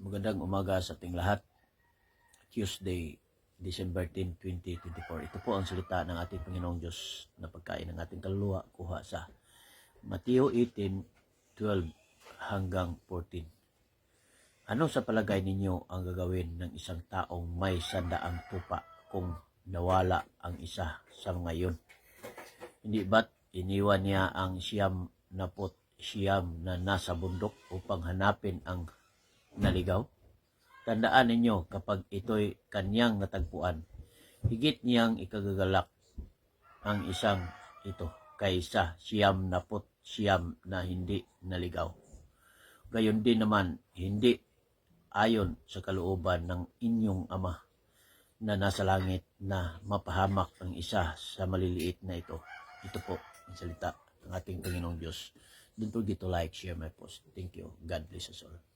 Magandang umaga sa ating lahat. Tuesday, December 10, 2024. Ito po ang salita ng ating Panginoong Diyos na pagkain ng ating kaluluwa kuha sa Mateo 18:12 hanggang 14. Ano sa palagay ninyo ang gagawin ng isang taong may 100 tupa kung nawala ang isa sa mga iyon? Hindi ba't iniwan niya ang 99 na nasa bundok upang hanapin ang naligaw? Tandaan ninyo, kapag ito'y kanyang natagpuan, higit niyang ikagagalak ang isang ito kaysa 99 na hindi naligaw. Gayon din naman, hindi ayon sa kalooban ng inyong Ama na nasa langit na mapahamak ang isa sa maliliit na ito. Ito po ang salita ng ating Panginoong Diyos. Don't forget to like, share my post. Thank you. God bless us all.